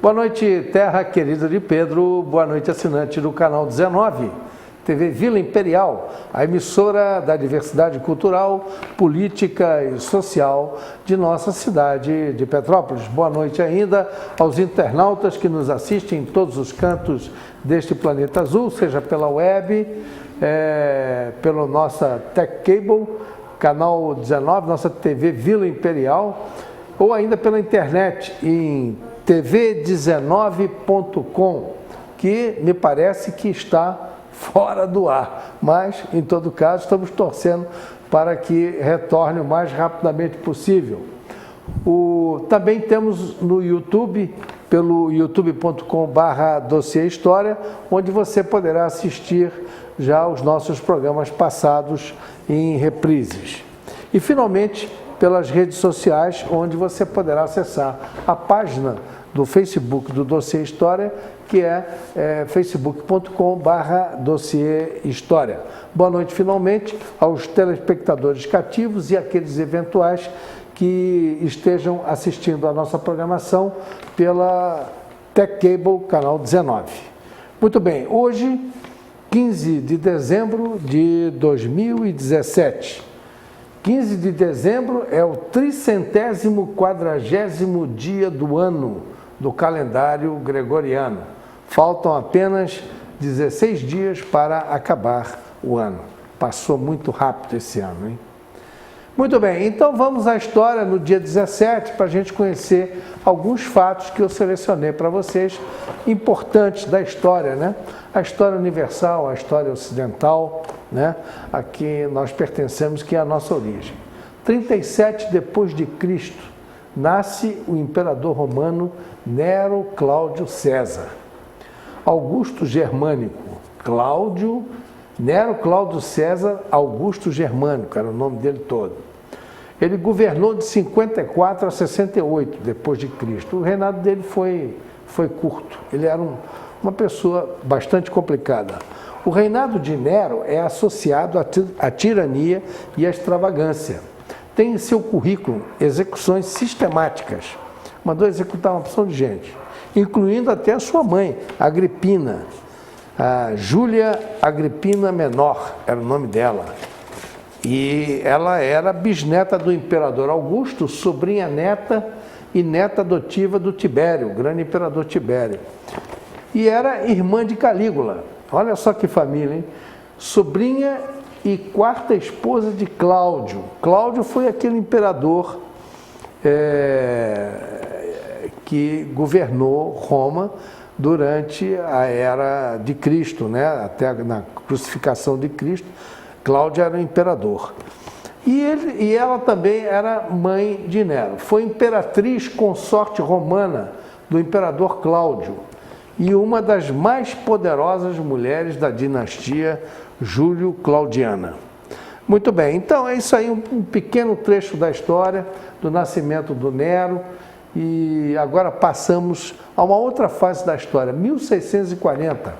Boa noite, terra querida de Pedro. Boa noite, assinante do canal 19, TV Vila Imperial, a emissora da diversidade cultural, política e social de nossa cidade de Petrópolis. Boa noite ainda aos internautas que nos assistem em todos os cantos deste planeta azul, seja pela web, pela nossa Tech Cable, canal 19, nossa TV Vila Imperial, ou ainda pela internet em tv19.com, que me parece que está fora do ar, mas em todo caso estamos torcendo para que retorne o mais rapidamente possível. Também temos no YouTube, pelo youtube.com/Dossiê História, onde você poderá assistir já os nossos programas passados em reprises. E finalmente pelas redes sociais, onde você poderá acessar a página do Facebook do Dossiê História, que é facebook.com/Dossiê História. Boa noite, finalmente, aos telespectadores cativos e aqueles eventuais que estejam assistindo a nossa programação pela Tech Cable, canal 19. Muito bem, hoje, 15 de dezembro de 2017. 15 de dezembro é o 340º dia do ano do calendário gregoriano. Faltam apenas 16 dias para acabar o ano. Passou muito rápido esse ano, hein? Muito bem, então vamos à história no dia 17 para a gente conhecer alguns fatos que eu selecionei para vocês, importantes da história, né? A história universal, a história ocidental, né? A que nós pertencemos, que é a nossa origem. 37 depois de Cristo, nasce o imperador romano Nero Cláudio César. Augusto Germânico, Nero Cláudio César Augusto Germânico, era o nome dele todo. Ele governou de 54 a 68 depois de Cristo. O reinado dele foi curto. Ele era uma pessoa bastante complicada. O reinado de Nero é associado à tirania e à extravagância. Tem em seu currículo execuções sistemáticas. Mandou executar uma porção de gente, incluindo até a sua mãe, Agripina. A Júlia Agripina Menor era o nome dela. E ela era bisneta do imperador Augusto, sobrinha neta e neta adotiva do Tibério, o grande imperador Tibério. E era irmã de Calígula. Olha só que família, hein? Sobrinha e quarta esposa de Cláudio. Cláudio foi aquele imperador que governou Roma durante a era de Cristo, né? Até na crucificação de Cristo, Cláudio era o imperador. E ela também era mãe de Nero. Foi imperatriz consorte romana do imperador Cláudio e uma das mais poderosas mulheres da dinastia Júlio-Claudiana. Muito bem, então é isso aí, um pequeno trecho da história do nascimento do Nero. E agora passamos a uma outra fase da história, 1640.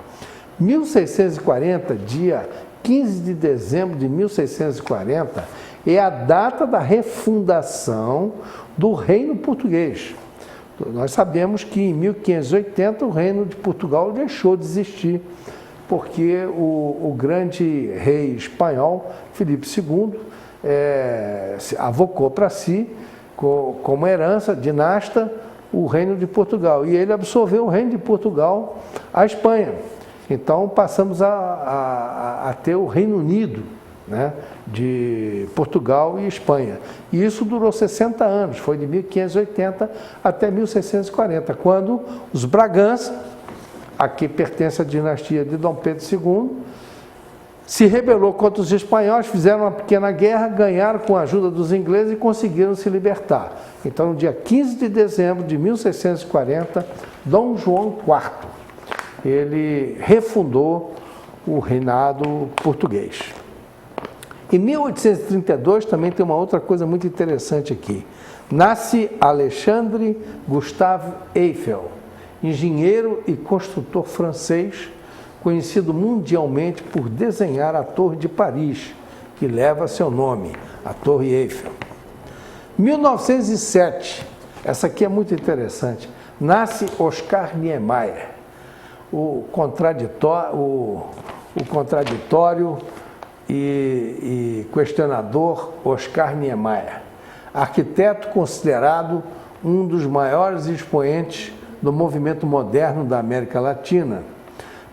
1640, dia 15 de dezembro de 1640, é a data da refundação do Reino Português. Nós sabemos que em 1580 o Reino de Portugal deixou de existir, porque o grande rei espanhol, Filipe II, avocou para si, como herança dinasta, o Reino de Portugal. E ele absorveu o Reino de Portugal à Espanha. Então passamos a ter o Reino Unido, né, de Portugal e Espanha. E isso durou 60 anos, foi de 1580 até 1640, quando os Bragança, a que pertence à dinastia de Dom Pedro II, se rebelou contra os espanhóis, fizeram uma pequena guerra, ganharam com a ajuda dos ingleses e conseguiram se libertar. Então, no dia 15 de dezembro de 1640, Dom João IV, ele refundou o reinado português. Em 1832, também tem uma outra coisa muito interessante aqui. Nasce Alexandre Gustave Eiffel, engenheiro e construtor francês, conhecido mundialmente por desenhar a Torre de Paris, que leva seu nome, a Torre Eiffel. 1907, essa aqui é muito interessante, nasce Oscar Niemeyer, o contraditório e questionador Oscar Niemeyer, arquiteto considerado um dos maiores expoentes do movimento moderno da América Latina,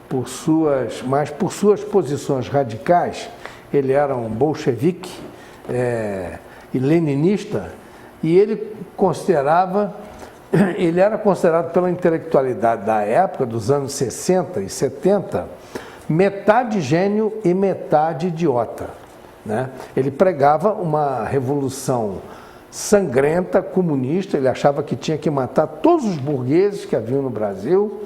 por suas posições radicais. Ele era um bolchevique e leninista, e ele era considerado pela intelectualidade da época, dos anos 60 e 70, metade gênio e metade idiota, né? Ele pregava uma revolução sangrenta, comunista. Ele achava que tinha que matar todos os burgueses que haviam no Brasil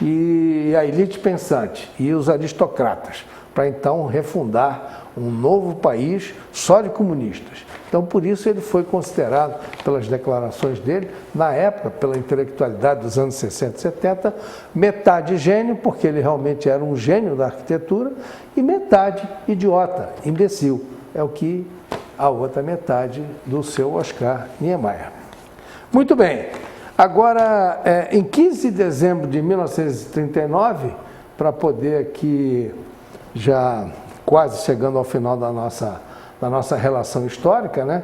e a elite pensante e os aristocratas, para então refundar um novo país só de comunistas. Então, por isso ele foi considerado, pelas declarações dele, na época, pela intelectualidade dos anos 60 e 70, metade gênio, porque ele realmente era um gênio da arquitetura, e metade idiota, imbecil. É o que a outra metade do seu Oscar Niemeyer. Muito bem. Agora, em 15 de dezembro de 1939, para poder aqui, já quase chegando ao final da nossa relação histórica, né?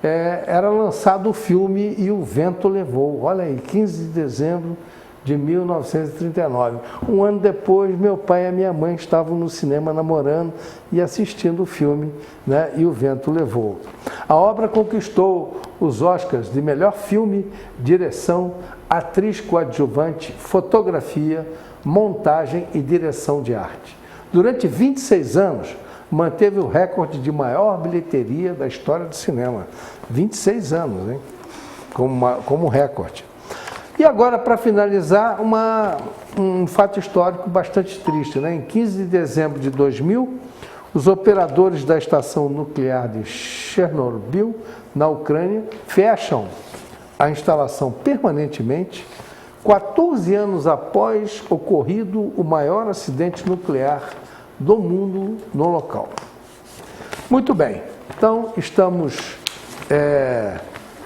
Era lançado o filme E o Vento Levou. Olha aí, 15 de dezembro de 1939. Um ano depois, meu pai e a minha mãe estavam no cinema namorando e assistindo o filme, né? E o Vento Levou. A obra conquistou os Oscars de melhor filme, direção, atriz coadjuvante, fotografia, montagem e direção de arte. Durante 26 anos, manteve o recorde de maior bilheteria da história do cinema. 26 anos, hein? Como recorde. E agora, para finalizar, um fato histórico bastante triste, né? Em 15 de dezembro de 2000, os operadores da estação nuclear de Chernobyl, na Ucrânia, fecham a instalação permanentemente, 14 anos após ocorrido o maior acidente nuclear do mundo no local. Muito bem, então estamos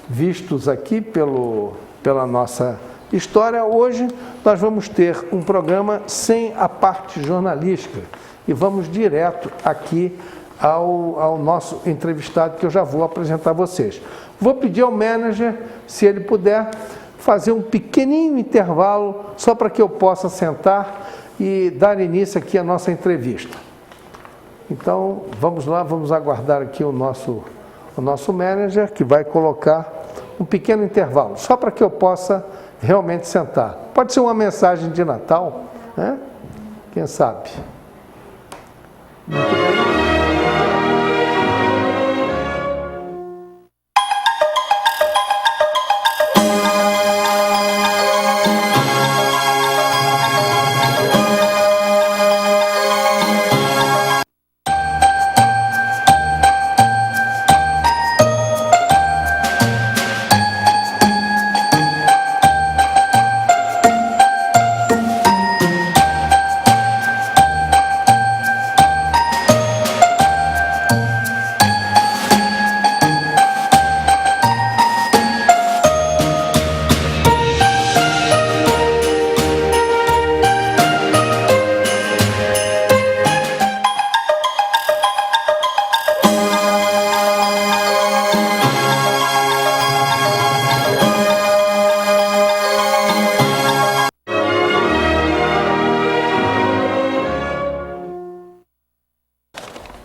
vistos aqui pela nossa história. Hoje nós vamos ter um programa sem a parte jornalística e vamos direto aqui ao nosso entrevistado, que eu já vou apresentar a vocês. Vou pedir ao manager, se ele puder, fazer um pequenininho intervalo, só para que eu possa sentar e dar início aqui à nossa entrevista. Então, vamos lá, vamos aguardar aqui o nosso manager, que vai colocar um pequeno intervalo, só para que eu possa realmente sentar. Pode ser uma mensagem de Natal, né? Quem sabe? Muito bem.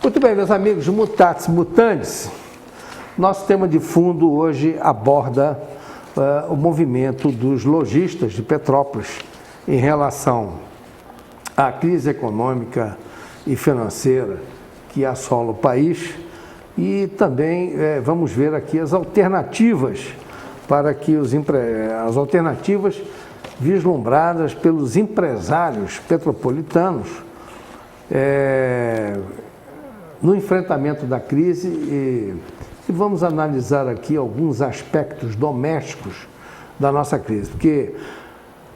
Muito bem, meus amigos, mutatis mutandis, nosso tema de fundo hoje aborda o movimento dos lojistas de Petrópolis em relação à crise econômica e financeira que assola o país, e também vamos ver aqui as alternativas para que as alternativas vislumbradas pelos empresários petropolitanos no enfrentamento da crise, e vamos analisar aqui alguns aspectos domésticos da nossa crise, porque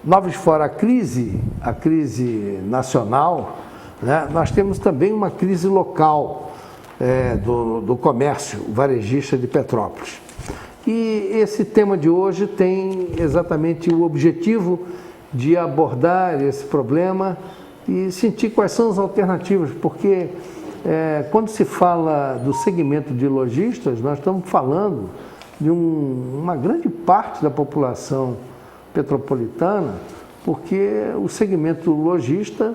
novos fora a crise nacional, né, nós temos também uma crise local do comércio varejista de Petrópolis. E esse tema de hoje tem exatamente o objetivo de abordar esse problema e sentir quais são as alternativas, porque quando se fala do segmento de lojistas, nós estamos falando de uma grande parte da população petropolitana, porque o segmento lojista,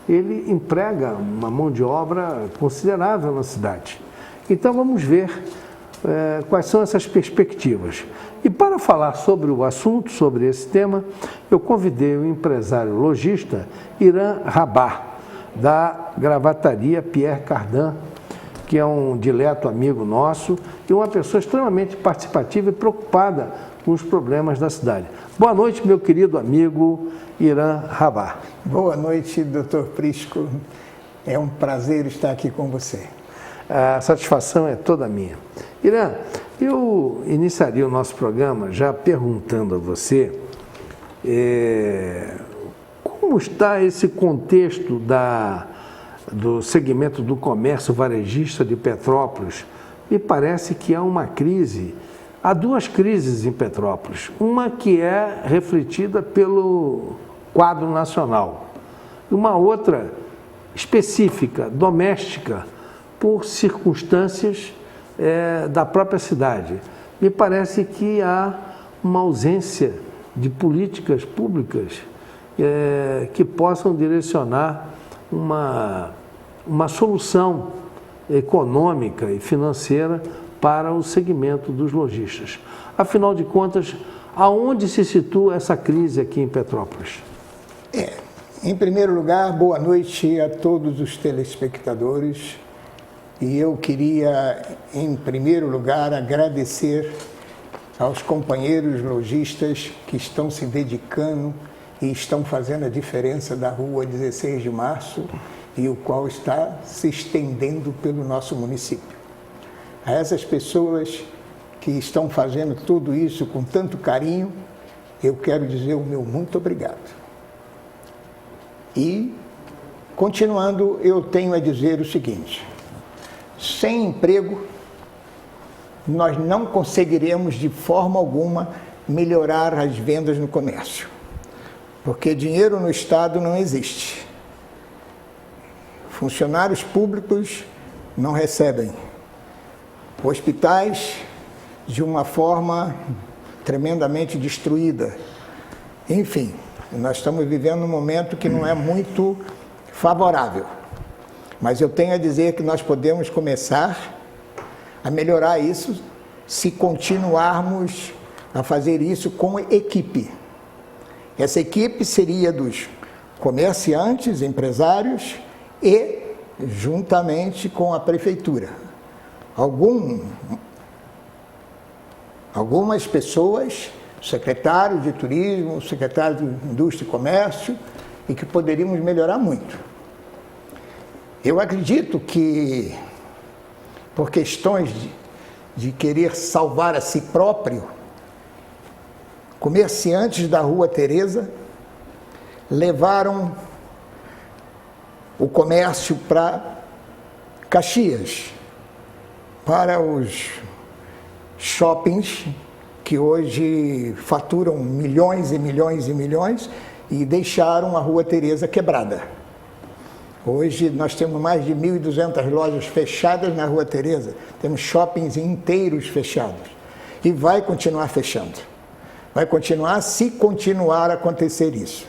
ele emprega uma mão de obra considerável na cidade. Então vamos ver quais são essas perspectivas. E para falar sobre o assunto, sobre esse tema, eu convidei o empresário lojista Irã Rabah, da gravataria Pierre Cardin, que é um dileto amigo nosso e uma pessoa extremamente participativa e preocupada com os problemas da cidade. Boa noite, meu querido amigo Irã Rabah. Boa noite, Dr. Prisco. É um prazer estar aqui com você. A satisfação é toda minha. Irã, eu iniciaria o nosso programa já perguntando a você como está esse contexto do segmento do comércio varejista de Petrópolis. Me parece que há uma crise, há duas crises em Petrópolis. Uma que é refletida pelo quadro nacional, e uma outra específica, doméstica, por circunstâncias da própria cidade. Me parece que há uma ausência de políticas públicas que possam direcionar uma solução econômica e financeira para o segmento dos lojistas. Afinal de contas, aonde se situa essa crise aqui em Petrópolis? Em primeiro lugar, boa noite a todos os telespectadores. E eu queria, em primeiro lugar, agradecer aos companheiros lojistas que estão se dedicando e estão fazendo a diferença da Rua 16 de Março e o qual está se estendendo pelo nosso município. A essas pessoas que estão fazendo tudo isso com tanto carinho, eu quero dizer o meu muito obrigado. E, continuando, eu tenho a dizer o seguinte: sem emprego, nós não conseguiremos de forma alguma melhorar as vendas no comércio, porque dinheiro no Estado não existe. Funcionários públicos não recebem. Hospitais, de uma forma tremendamente destruída. Enfim, nós estamos vivendo um momento que não é muito favorável. Mas eu tenho a dizer que nós podemos começar a melhorar isso se continuarmos a fazer isso com equipe. Essa equipe seria dos comerciantes, empresários e juntamente com a prefeitura. Algumas pessoas, secretário de turismo, secretário de indústria e comércio, e que poderíamos melhorar muito. Eu acredito que, por questões de querer salvar a si próprio, comerciantes da Rua Teresa levaram o comércio para Caxias, para os shoppings que hoje faturam milhões e milhões e milhões e deixaram a Rua Teresa quebrada. Hoje nós temos mais de 1.200 lojas fechadas na Rua Teresa, temos shoppings inteiros fechados e vai continuar fechando. Vai continuar se continuar a acontecer isso.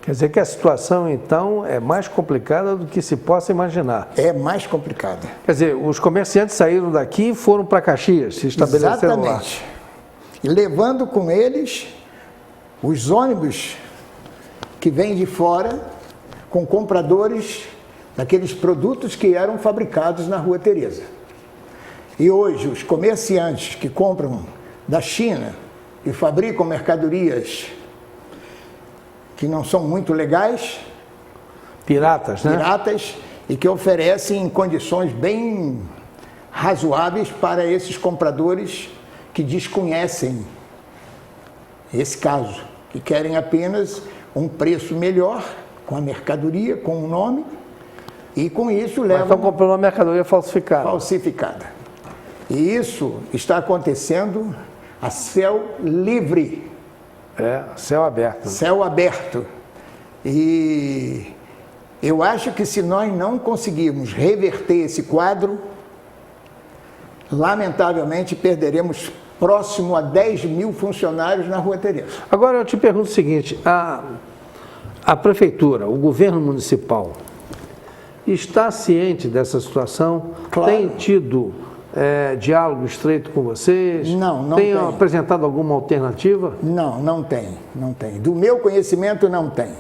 Quer dizer que a situação, então, é mais complicada do que se possa imaginar. É mais complicada. Quer dizer, os comerciantes saíram daqui e foram para Caxias, se estabeleceram lá. Exatamente. E levando com eles os ônibus que vêm de fora com compradores daqueles produtos que eram fabricados na Rua Teresa. E hoje os comerciantes que compram da China e fabricam mercadorias que não são muito legais, piratas, né? Piratas, e que oferecem condições bem razoáveis para esses compradores que desconhecem esse caso, que querem apenas um preço melhor com a mercadoria, com o nome, e com isso levam... Mas estão comprando uma mercadoria falsificada. Falsificada. E isso está acontecendo a céu livre. Céu aberto. Céu aberto. E eu acho que se nós não conseguirmos reverter esse quadro, lamentavelmente perderemos próximo a 10 mil funcionários na Rua Tereza. Agora eu te pergunto o seguinte, a prefeitura, o governo municipal, está ciente dessa situação? Claro. Tem tido diálogo estreito com vocês? Não tem. Tem. Apresentado alguma alternativa? Não tem. Do meu conhecimento, não tem.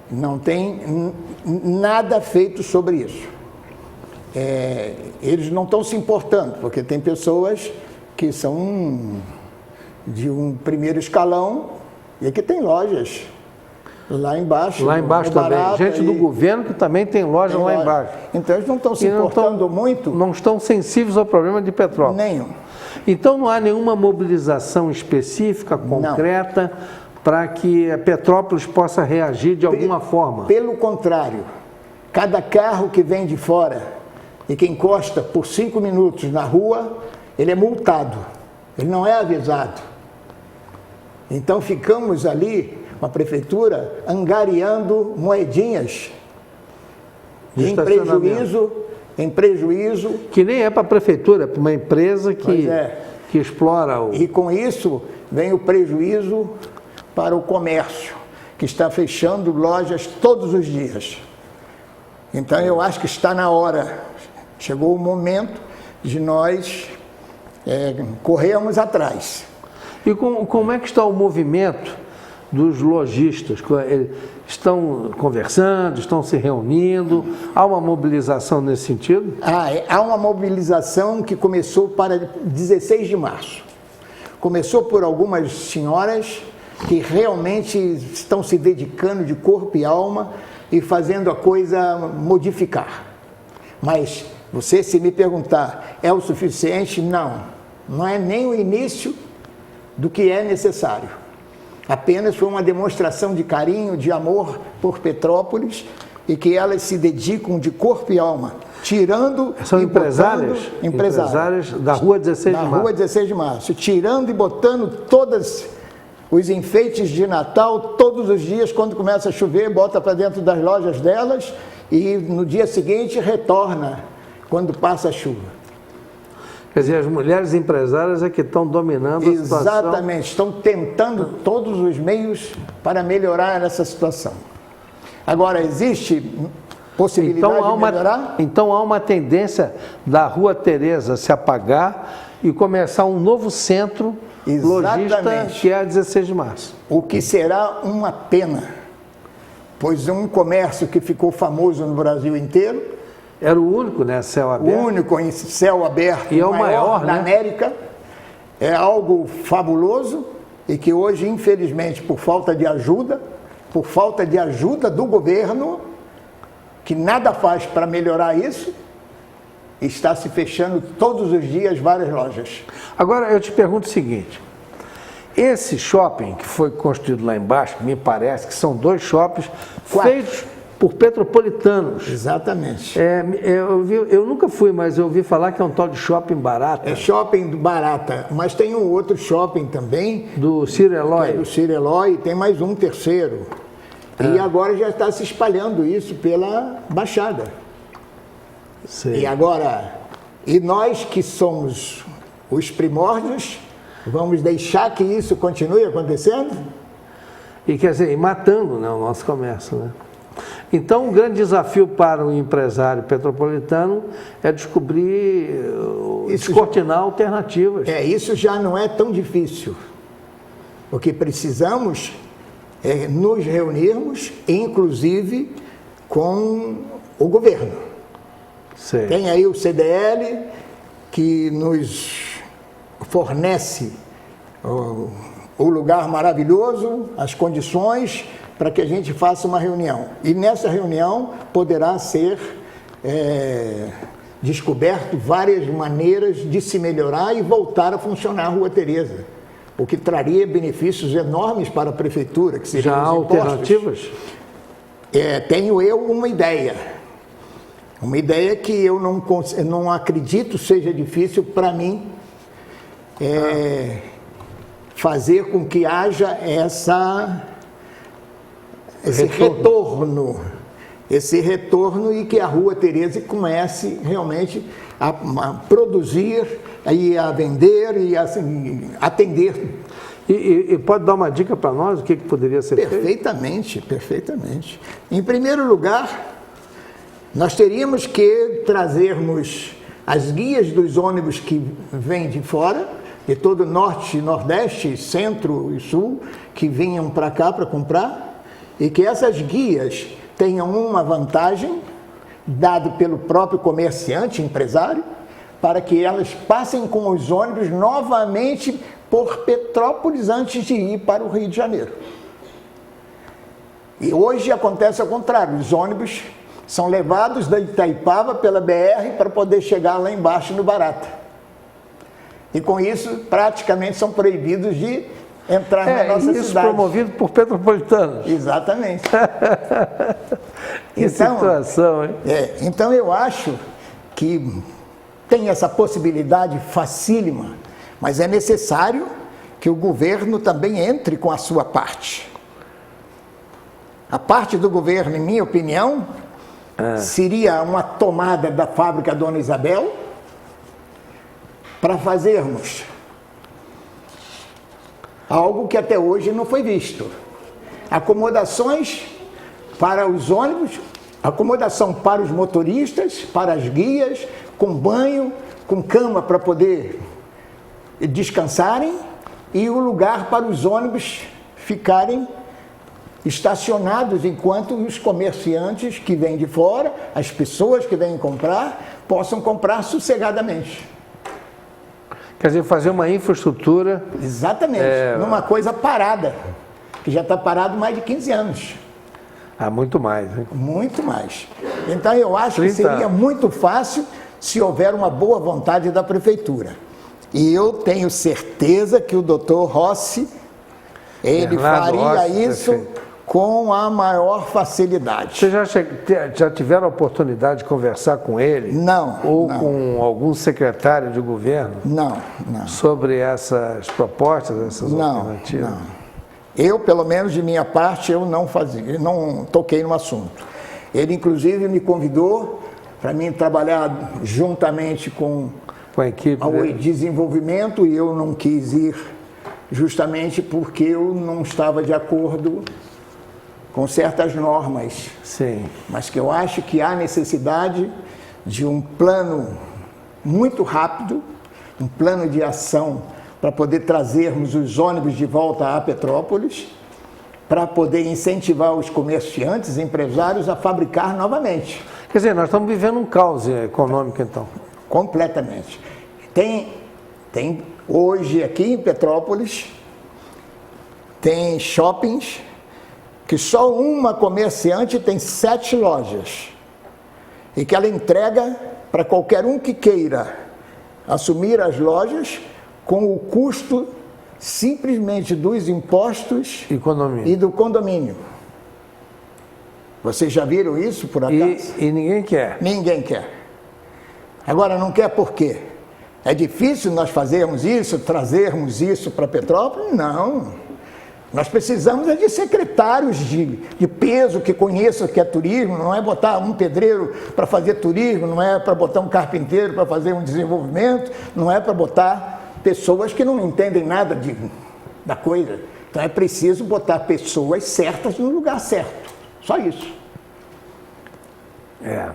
Não tem nada feito sobre isso. Eles não estão se importando, porque tem pessoas que são de um primeiro escalão e que tem lojas lá embaixo. Lá embaixo também. Gente do governo que também tem loja lá embaixo. Então eles não estão se importando muito. Não estão sensíveis ao problema de Petrópolis. Nenhum. Então não há nenhuma mobilização específica, concreta, para que a Petrópolis possa reagir de alguma forma? Pelo contrário, cada carro que vem de fora e que encosta por 5 minutos na rua, ele é multado, ele não é avisado. Então ficamos ali, com a prefeitura, angariando moedinhas em prejuízo. Que nem é para a prefeitura, é para uma empresa que explora o... E com isso vem o prejuízo para o comércio, que está fechando lojas todos os dias. Então eu acho que está na hora, chegou o momento de nós corrermos atrás. E como é que está o movimento dos lojistas? Estão conversando, estão se reunindo? Há uma mobilização nesse sentido? Há uma mobilização que começou para 16 de março. Começou por algumas senhoras que realmente estão se dedicando de corpo e alma e fazendo a coisa modificar. Mas você, se me perguntar, é o suficiente? Não é nem o início do que é necessário. Apenas foi uma demonstração de carinho, de amor por Petrópolis e que elas se dedicam de corpo e alma, tirando... São empresárias da Rua 16 de Março. Da Rua 16 de Março, tirando e botando todos os enfeites de Natal, todos os dias, quando começa a chover, bota para dentro das lojas delas e no dia seguinte retorna, quando passa a chuva. Quer dizer, as mulheres empresárias é que estão dominando a situação. Exatamente, estão tentando todos os meios para melhorar essa situação. Agora, existe possibilidade de melhorar? Então há uma tendência da Rua Tereza se apagar e começar um novo centro lojista, que é a 16 de março. O que será uma pena, pois um comércio que ficou famoso no Brasil inteiro, era o único, né? Céu aberto. O único em céu aberto, e é o maior na né? América. É algo fabuloso e que hoje, infelizmente, por falta de ajuda do governo, que nada faz para melhorar isso, está se fechando todos os dias várias lojas. Agora, eu te pergunto o seguinte. Esse shopping que foi construído lá embaixo, me parece que são 2 shoppings feitos por petropolitanos. Exatamente. Eu nunca fui, mas eu ouvi falar que é um tal de shopping Barata. É shopping do Barata, mas tem um outro shopping também. Do Ciro Eloy. Do Ciro Eloy, e tem mais um terceiro. E agora já está se espalhando isso pela Baixada. Sei. E nós que somos os primórdios, vamos deixar que isso continue acontecendo? E quer dizer, matando, né, o nosso comércio, né? Então, o grande desafio para o empresário petropolitano é descortinar alternativas. Isso já não é tão difícil. O que precisamos é nos reunirmos, inclusive, com o governo. Sei. Tem aí o CDL, que nos fornece o lugar maravilhoso, as condições para que a gente faça uma reunião. E nessa reunião poderá ser descoberto várias maneiras de se melhorar e voltar a funcionar a Rua Tereza, o que traria benefícios enormes para a prefeitura, que seriam Já há os impostos. alternativas? Tenho eu uma ideia. Uma ideia que eu não acredito seja difícil para mim fazer com que haja esse retorno e que a Rua Tereza comece realmente a produzir, a vender e assim, atender. E pode dar uma dica para nós, o que poderia ser feito? Perfeitamente. Em primeiro lugar, nós teríamos que trazermos as guias dos ônibus que vêm de fora, de todo o norte, nordeste, centro e sul, que vinham para cá para comprar, e que essas guias tenham uma vantagem, dado pelo próprio comerciante, empresário, para que elas passem com os ônibus novamente por Petrópolis antes de ir para o Rio de Janeiro. E hoje acontece ao contrário, os ônibus são levados da Itaipava pela BR para poder chegar lá embaixo no Barata. E com isso, praticamente são proibidos de entrar na nossa isso cidade. Promovido por petropolitanos. Exatamente. Que situação, hein? Então eu acho que tem essa possibilidade facílima, mas é necessário que o governo também entre com a sua parte. A parte do governo, em minha opinião, seria uma tomada da fábrica Dona Isabel para fazermos algo que até hoje não foi visto. Acomodações para os ônibus, acomodação para os motoristas, para as guias, com banho, com cama para poder descansarem e o lugar para os ônibus ficarem estacionados enquanto os comerciantes que vêm de fora, as pessoas que vêm comprar, possam comprar sossegadamente. Quer dizer, fazer uma infraestrutura... Exatamente, numa coisa parada, que já está parado mais de 15 anos. Muito mais, hein? Muito mais. Então eu acho que seria muito fácil se houver uma boa vontade da prefeitura. E eu tenho certeza que o doutor Rossi, ele faria isso com a maior facilidade. Vocês já tiveram a oportunidade de conversar com ele? Não. Ou com algum secretário de governo? Não. Sobre essas propostas, essas alternativas? Não. Eu, pelo menos de minha parte, eu não toquei no assunto. Ele, inclusive, me convidou para mim trabalhar juntamente com a equipe ao desenvolvimento, e eu não quis ir justamente porque eu não estava de acordo com certas normas. Sim. Mas que eu acho que há necessidade de um plano muito rápido, um plano de ação para poder trazermos os ônibus de volta a Petrópolis, para poder incentivar os comerciantes, empresários a fabricar novamente. Quer dizer, nós estamos vivendo um caos econômico, então. Completamente. Tem hoje aqui em Petrópolis, tem shoppings que só uma comerciante tem 7 lojas e que ela entrega para qualquer um que queira assumir as lojas com o custo simplesmente dos impostos e do condomínio. Vocês já viram isso por acaso? E ninguém quer. Ninguém quer. Agora, não quer por quê? É difícil nós fazermos isso, trazermos isso para Petrópolis? Não. Nós precisamos de secretários de peso que conheçam o que é turismo, não é botar um pedreiro para fazer turismo, não é para botar um carpinteiro para fazer um desenvolvimento, não é para botar pessoas que não entendem nada da coisa. Então é preciso botar pessoas certas no lugar certo. Só isso.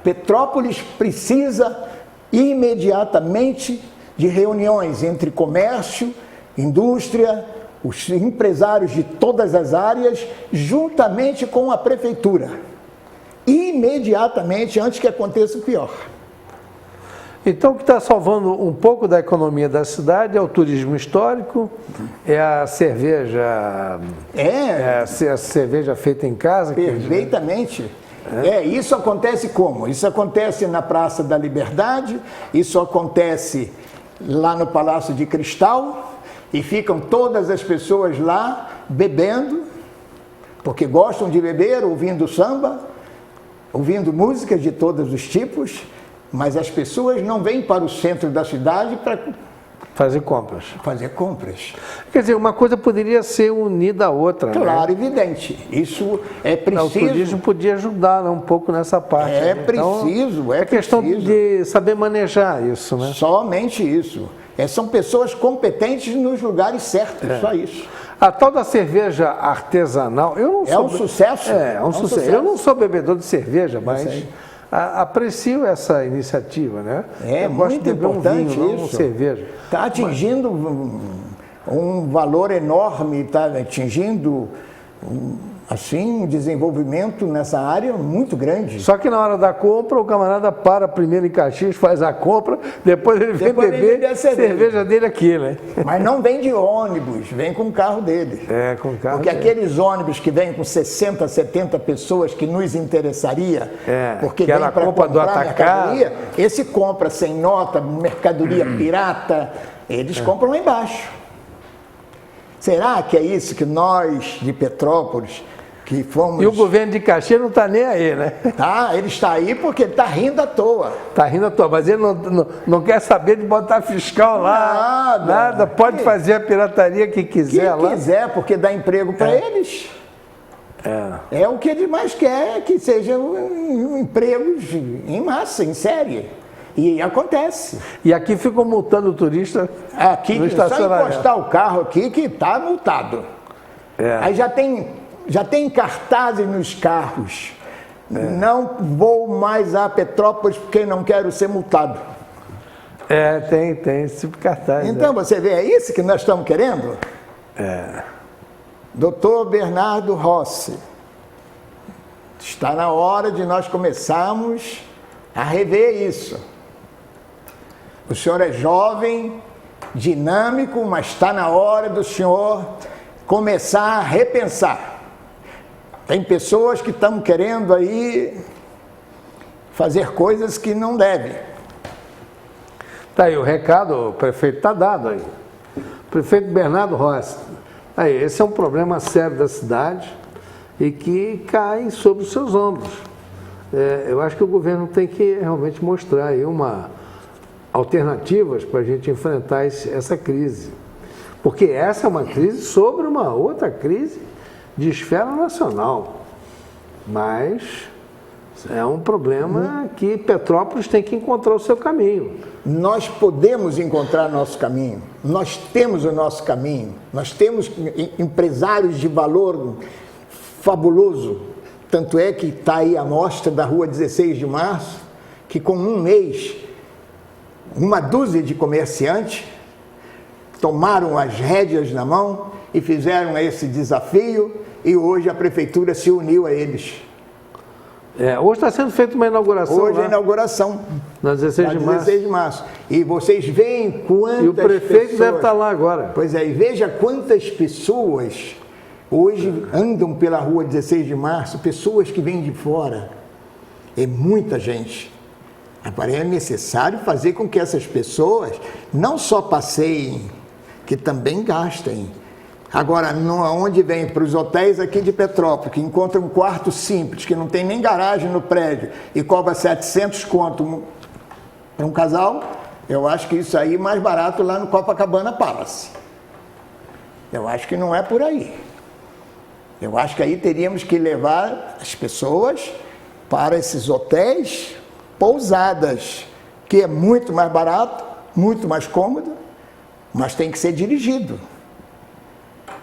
Petrópolis precisa imediatamente de reuniões entre comércio, indústria, os empresários de todas as áreas, juntamente com a prefeitura. Imediatamente, antes que aconteça o pior. Então, o que está salvando um pouco da economia da cidade é o turismo histórico, é a cerveja... a cerveja feita em casa. Perfeitamente. Isso acontece como? Isso acontece na Praça da Liberdade, isso acontece lá no Palácio de Cristal, e ficam todas as pessoas lá bebendo, porque gostam de beber, ouvindo samba, ouvindo músicas de todos os tipos, mas as pessoas não vêm para o centro da cidade para fazer compras. fazer compras. Quer dizer, uma coisa poderia ser unida à outra. Claro, né? evidente. Isso é preciso. O turismo podia ajudar, né, um pouco nessa parte. É né? preciso, é questão preciso. de saber manejar isso, né? Somente isso. São pessoas competentes nos lugares certos, só isso. A tal da cerveja artesanal, eu não sou... um sucesso. É um sucesso. Eu não sou bebedor de cerveja, mas sei. aprecio essa iniciativa, né? É eu gosto muito de beber importante um vinho, não isso. cerveja. Está atingindo um valor enorme, está atingindo assim, um desenvolvimento nessa área muito grande. Só que na hora da compra, o camarada para primeiro em Caxias, faz a compra, depois ele vem beber a cerveja dele aqui, né? Mas não vem de ônibus, vem com o carro dele. É, com o carro Porque dele. aqueles ônibus que vêm com 60, 70 pessoas que nos interessaria, porque que vem era a para compra do comprar atacado. mercadoria, esse compra sem nota, mercadoria pirata, eles compram lá embaixo. Será que é isso que nós de Petrópolis, que fomos... E o governo de Caxias não está nem aí, né? Tá, ele está aí porque ele está rindo à toa. Está rindo à toa, mas ele não quer saber de botar fiscal lá. Nada. Pode fazer a pirataria que quiser lá. Que quiser, porque dá emprego para eles. É o que ele mais quer, que sejam empregos em massa, em série. E acontece. E aqui ficam multando o turista Aqui, no só estacionamento. encostar o carro aqui que está multado. Aí já tem cartazes nos carros. Não vou mais a Petrópolis porque não quero ser multado. Tem esse tipo de cartaz. Então, você vê, é isso que nós estamos querendo? Doutor Bernardo Rossi, está na hora de nós começarmos a rever isso. O senhor é jovem, dinâmico, mas está na hora do senhor começar a repensar. Tem pessoas que estão querendo aí fazer coisas que não devem. Tá aí o recado, o prefeito está dado aí. Prefeito Bernardo Rossi. Aí, esse é um problema sério da cidade e que cai sobre os seus ombros. Eu acho que o governo tem que realmente mostrar aí alternativas para a gente enfrentar essa crise. Porque essa é uma crise sobre uma outra crise de esfera nacional. Mas é um problema que Petrópolis tem que encontrar o seu caminho. Nós podemos encontrar nosso caminho, nós temos o nosso caminho, nós temos empresários de valor fabuloso. Tanto é que está aí a mostra da Rua 16 de Março, que com um mês, uma dúzia de comerciantes tomaram as rédeas na mão e fizeram esse desafio, e hoje a prefeitura se uniu a eles. Hoje está sendo feita uma inauguração. Hoje lá, a inauguração. na 16 de março. 16 de março. E vocês veem quantas E o prefeito pessoas... deve estar lá agora. Pois é, e veja quantas pessoas hoje andam pela rua 16 de março, pessoas que vêm de fora. É muita gente. Agora é necessário fazer com que essas pessoas não só passeiem, que também gastem. Agora, onde vem para os hotéis aqui de Petrópolis, que encontram um quarto simples, que não tem nem garagem no prédio, e cobra 700 conto para um casal, eu acho que isso aí é mais barato lá no Copacabana Palace. Eu acho que não é por aí. Eu acho que aí teríamos que levar as pessoas para esses hotéis, pousadas, que é muito mais barato, muito mais cômodo, mas tem que ser dirigido.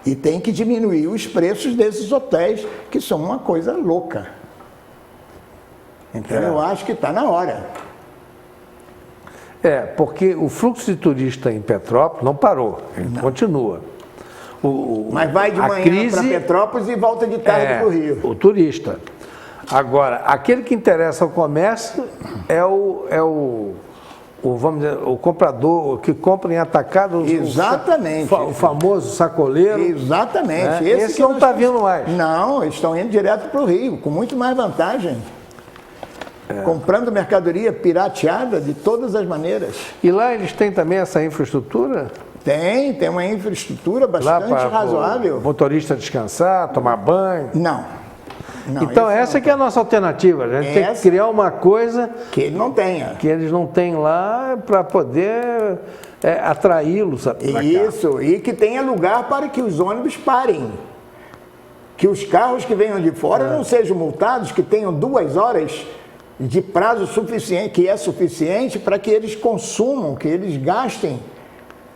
E tem que diminuir os preços desses hotéis, que são uma coisa louca. Então eu acho que está na hora. Porque o fluxo de turista em Petrópolis não parou, ele continua. Mas vai de manhã para Petrópolis e volta de tarde para o Rio. O turista. Agora, aquele que interessa ao comércio é vamos dizer, o comprador que compra em atacado. Exatamente. O famoso sacoleiro. Exatamente. Esse não está vindo mais. Não, eles estão indo direto para o Rio, com muito mais vantagem. Comprando mercadoria pirateada de todas as maneiras. E lá eles têm também essa infraestrutura? Tem uma infraestrutura bastante razoável. O motorista descansar, tomar banho? Não. Não, então esse essa não que é a nossa alternativa. A gente tem que criar uma coisa que ele não tenha. que eles não têm lá para poder atraí-los para cá. Isso, e que tenha lugar para que os ônibus parem. Que os carros que venham de fora não sejam multados, que tenham 2 horas de prazo suficiente, que é suficiente para que eles consumam, que eles gastem,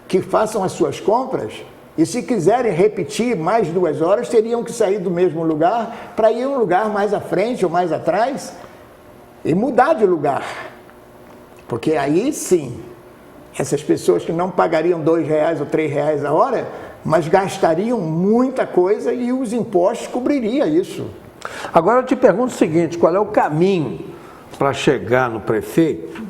que façam as suas compras. E se quiserem repetir mais 2 horas, teriam que sair do mesmo lugar para ir a um lugar mais à frente ou mais atrás e mudar de lugar. Porque aí sim, essas pessoas que não pagariam R$2 ou R$3 a hora, mas gastariam muita coisa e os impostos cobririam isso. Agora eu te pergunto o seguinte, qual é o caminho para chegar no prefeito,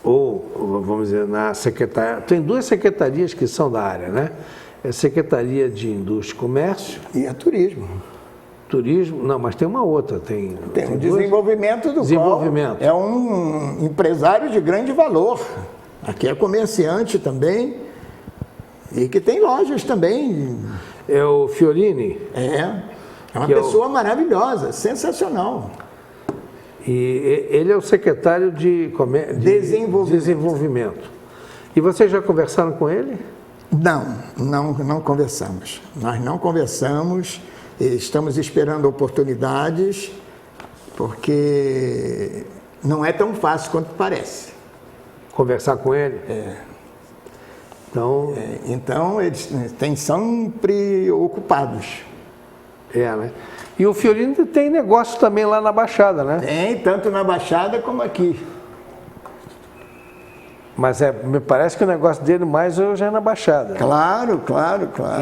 ou vamos dizer, na secretaria, tem 2 secretarias que são da área, né? É a Secretaria de Indústria e Comércio. E a turismo. Turismo, não, mas tem uma outra, tem o desenvolvimento do desenvolvimento. Qual é um empresário de grande valor. Aqui é comerciante também. E que tem lojas também. É o Fiorini? É uma pessoa maravilhosa, sensacional. E ele é o secretário de Desenvolvimento. E vocês já conversaram com ele? Não conversamos. Nós não conversamos, estamos esperando oportunidades, porque não é tão fácil quanto parece. Conversar com ele? Então, eles têm sempre ocupados. Né? E o Fiorino tem negócio também lá na Baixada, né? Tem, tanto na Baixada como aqui. Mas me parece que o negócio dele mais hoje é na Baixada. Claro.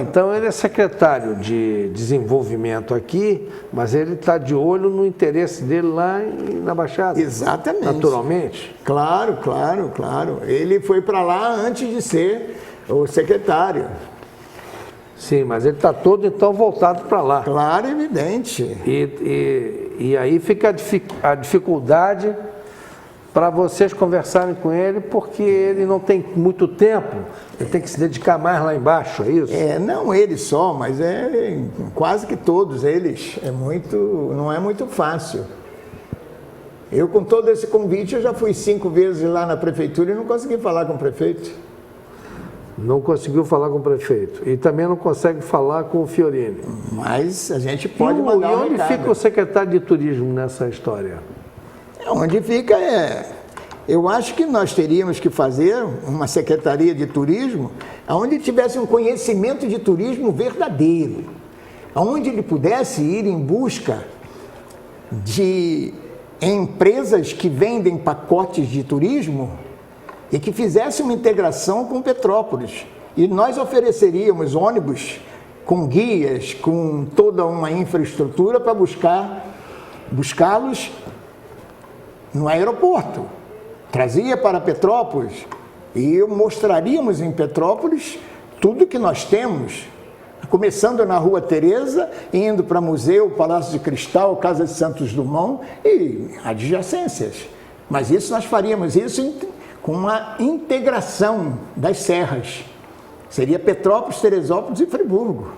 Então ele é secretário de desenvolvimento aqui, mas ele está de olho no interesse dele lá na Baixada. Exatamente. Naturalmente. Claro. Ele foi para lá antes de ser o secretário. Sim, mas ele está todo então voltado para lá. Claro, evidente. E aí fica a dificuldade para vocês conversarem com ele, porque ele não tem muito tempo, ele tem que se dedicar mais lá embaixo, é isso? Não ele só, mas quase que todos eles. Não é muito fácil. Eu, com todo esse convite, eu já fui 5 vezes lá na prefeitura e não consegui falar com o prefeito. Não conseguiu falar com o prefeito. E também não consegue falar com o Fiorini. Mas a gente pode mandar um recado. E onde fica o secretário de turismo nessa história? Onde fica eu acho que nós teríamos que fazer uma secretaria de turismo onde tivesse um conhecimento de turismo verdadeiro, onde ele pudesse ir em busca de empresas que vendem pacotes de turismo e que fizesse uma integração com Petrópolis. E nós ofereceríamos ônibus com guias, com toda uma infraestrutura para buscá-los no aeroporto. Trazia para Petrópolis e mostraríamos em Petrópolis tudo que nós temos, começando na Rua Teresa, indo para Museu, Palácio de Cristal, Casa de Santos Dumont e adjacências. Mas isso nós faríamos com uma integração das serras. Seria Petrópolis, Teresópolis e Friburgo.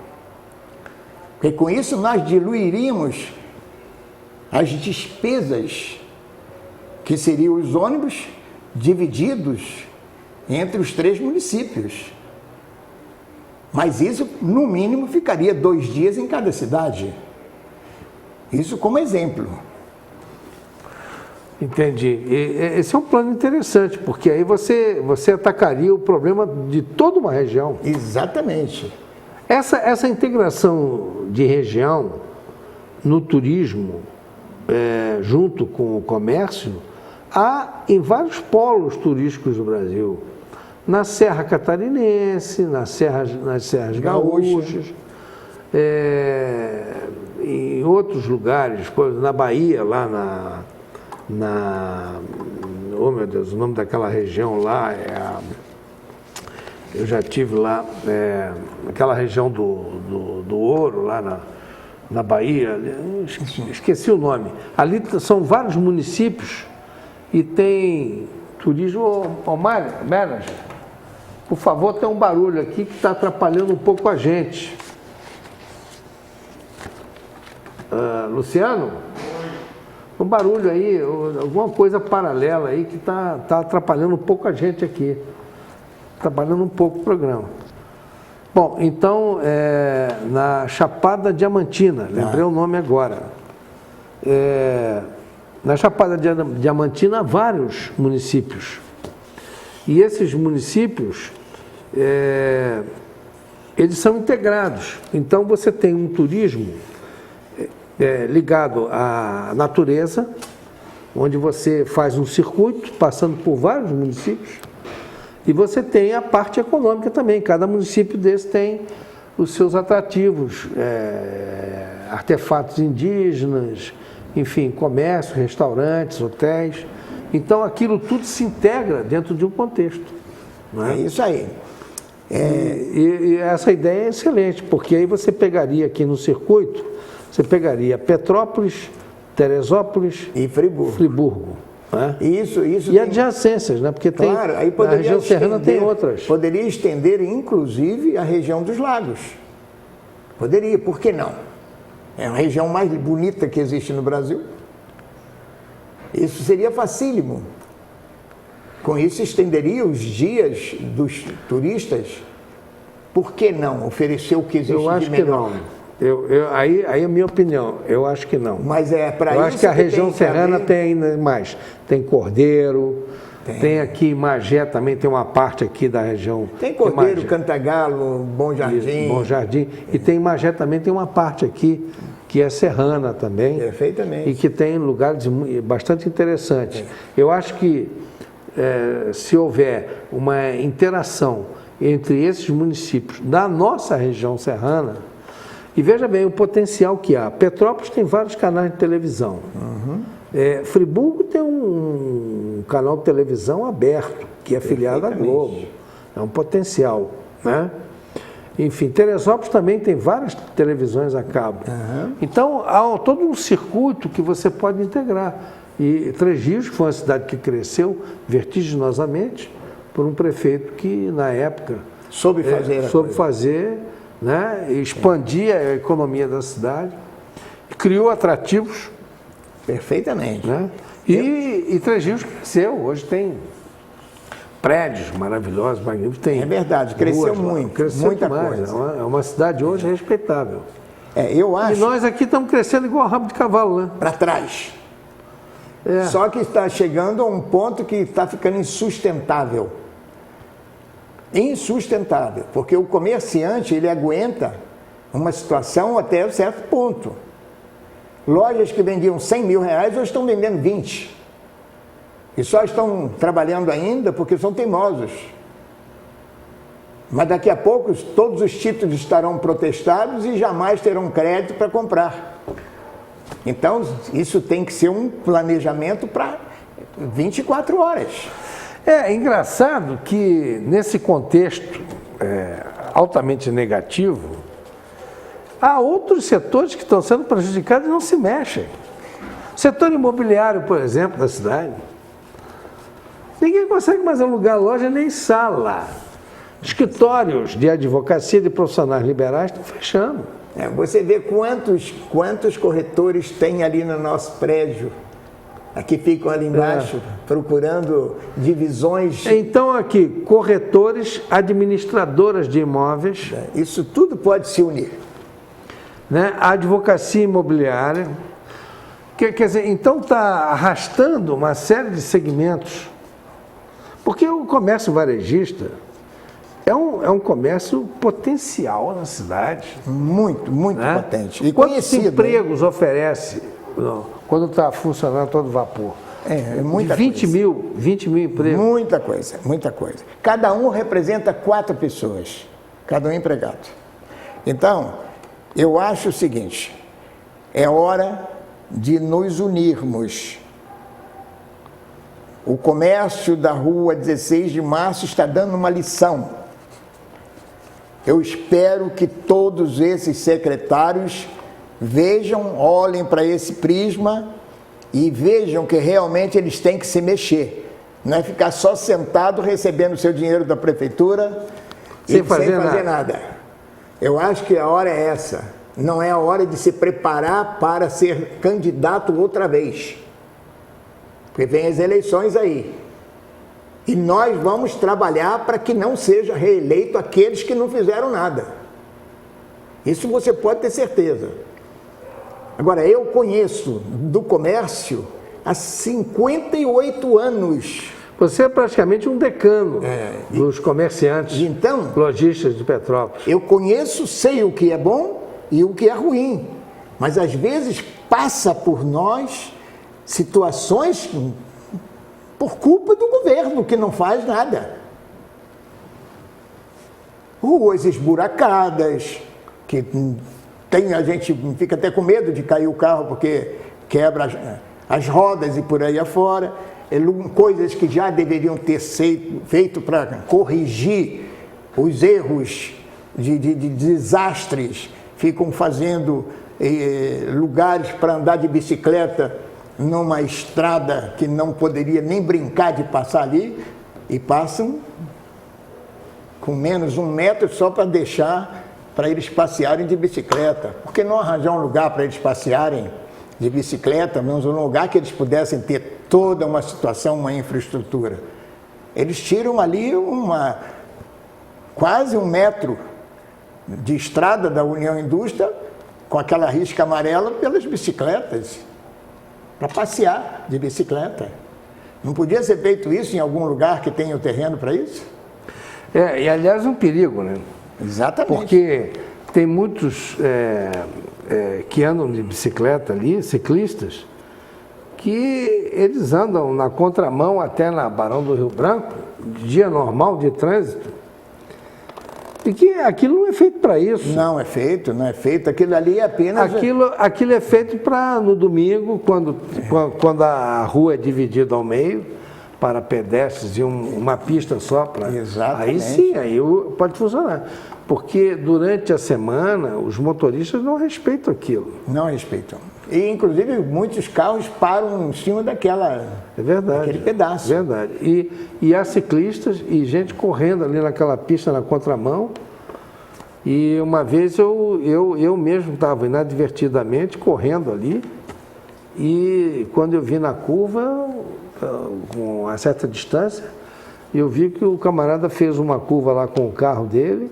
Porque com isso nós diluiríamos as despesas que seriam os ônibus divididos entre os 3 municípios. Mas isso, no mínimo, ficaria 2 dias em cada cidade. Isso como exemplo. Entendi. Esse é um plano interessante, porque aí você atacaria o problema de toda uma região. Exatamente. Essa integração de região no turismo, junto com o comércio, há em vários polos turísticos do Brasil. Na Serra Catarinense, nas Serras Gaúchas, em outros lugares, na Bahia, lá oh meu Deus, o nome daquela região lá eu já tive lá, aquela região do ouro, lá na Bahia, esqueci o nome. Ali são vários municípios e tem turismo. Manager, por favor, tem um barulho aqui que está atrapalhando um pouco a gente. Luciano, um barulho aí, alguma coisa paralela aí que está atrapalhando um pouco a gente aqui. Atrapalhando um pouco o programa. Bom, então, na Chapada Diamantina, lembrei o nome agora. Na Chapada Diamantina há vários municípios. E esses municípios, eles são integrados. Então, você tem um turismo ligado à natureza, onde você faz um circuito, passando por vários municípios, e você tem a parte econômica também. Cada município desse tem os seus atrativos, artefatos indígenas, enfim, comércio, restaurantes, hotéis. Então, aquilo tudo se integra dentro de um contexto. Não é? É isso aí. E essa ideia é excelente, porque aí você pegaria aqui no circuito, você pegaria Petrópolis, Teresópolis E Friburgo. Né? Isso E tem... adjacências, né? Porque tem, Claro, aí na região serrana tem outras. Poderia estender, inclusive, a região dos lagos. Poderia, por que não? É a região mais bonita que existe no Brasil. Isso seria facílimo. Com isso, estenderia os dias dos turistas. Por que não oferecer o que existe de melhor? Eu acho que não. Aí é a minha opinião, eu acho que não. Mas é para isso. Eu acho que a região serrana tem ainda mais. Tem Cordeiro, tem aqui em Magé também, tem uma parte aqui da região. Tem Cordeiro, Cantagalo, Bom Jardim. Bom Jardim. E tem em Magé também, tem uma parte aqui que é serrana também. Perfeitamente. E que tem lugares bastante interessantes. Eu acho que se houver uma interação entre esses municípios da nossa região serrana, e veja bem o potencial que há. Petrópolis tem vários canais de televisão. Friburgo tem um canal de televisão aberto, que é afiliado à Globo. É um potencial. Né? Enfim, Teresópolis também tem várias televisões a cabo. Então, há todo um circuito que você pode integrar. E Três Rios, que foi uma cidade que cresceu vertiginosamente por um prefeito que, na época, soube fazer, né, expandir a economia da cidade, criou atrativos. Perfeitamente. Né? E Três Rios cresceu, hoje tem prédios maravilhosos, magníficos. Tem verdade, cresceu muito, cresceu muita demais. coisa. É uma cidade hoje respeitável. Eu acho. E nós aqui estamos crescendo igual rabo de cavalo, né? Para trás. Só que está chegando a um ponto que está ficando insustentável. Insustentável, porque o comerciante ele aguenta uma situação até um certo ponto. Lojas que vendiam 100 mil reais hoje estão vendendo 20. E só estão trabalhando ainda porque são teimosos. Mas daqui a pouco todos os títulos estarão protestados e jamais terão crédito para comprar. Então isso tem que ser um planejamento para 24 horas. É engraçado que nesse contexto altamente negativo, há outros setores que estão sendo prejudicados e não se mexem. O setor imobiliário, por exemplo, da cidade. Ninguém consegue mais alugar loja nem sala. Escritórios de advocacia de profissionais liberais estão fechando. Você vê quantos corretores tem ali no nosso prédio. Aqui ficam ali embaixo, procurando divisões. Então aqui, corretores, administradoras de imóveis. Isso tudo pode se unir. Né? A advocacia imobiliária. Quer dizer, então está arrastando uma série de segmentos. Porque o comércio varejista é um comércio potencial na cidade. Muito, muito potente. E quantos empregos oferece quando está funcionando todo vapor? Muita 20 mil empregos. Muita coisa, muita coisa. Cada um representa 4 pessoas, cada um empregado. Então, eu acho o seguinte, é hora de nos unirmos. O comércio da rua 16 de março está dando uma lição. Eu espero que todos esses secretários vejam, olhem para esse prisma e vejam que realmente eles têm que se mexer. Não é ficar só sentado recebendo o seu dinheiro da prefeitura sem fazer nada. Eu acho que a hora é essa. não é a hora de se preparar para ser candidato outra vez. Porque vem as eleições aí. E nós vamos trabalhar para que não seja reeleito aqueles que não fizeram nada. Isso você pode ter certeza. Agora, eu conheço do comércio há 58 anos. Você é praticamente um decano dos comerciantes, Então, lojistas de Petrópolis. eu conheço, sei o que é bom e o que é ruim. Mas às vezes passa por nós situações por culpa do governo, que não faz nada. Ruas esburacadas, que a gente fica até com medo de cair o carro porque quebra as rodas e por aí afora. Coisas que já deveriam ter feito para corrigir os erros de desastres, ficam fazendo lugares para andar de bicicleta numa estrada que não poderia nem brincar de passar ali, e passam com menos 1 metro só para deixar para eles passearem de bicicleta. Por que não arranjar um lugar para eles passearem de bicicleta, menos um lugar que eles pudessem ter toda uma situação, uma infraestrutura? Eles tiram ali quase 1 metro de estrada da União Indústria, com aquela risca amarela, pelas bicicletas, para passear de bicicleta. Não podia ser feito isso em algum lugar que tenha o terreno para isso? E aliás é um perigo, né? Exatamente. Porque tem muitos que andam de bicicleta ali, ciclistas, que eles andam na contramão até na Barão do Rio Branco, dia normal de trânsito, e que aquilo não é feito para isso. Não é feito. Aquilo ali é apenas... Aquilo é feito para, no domingo, quando a rua é dividida ao meio, para pedestres e uma pista só para... Exatamente. Aí sim, aí pode funcionar. Porque durante a semana, os motoristas não respeitam aquilo. Não respeitam. E, inclusive, muitos carros param em cima daquele pedaço. É verdade. E há ciclistas e gente correndo ali naquela pista na contramão. E uma vez eu mesmo estava inadvertidamente correndo ali. E quando eu vi na curva, com uma certa distância, eu vi que o camarada fez uma curva lá com o carro dele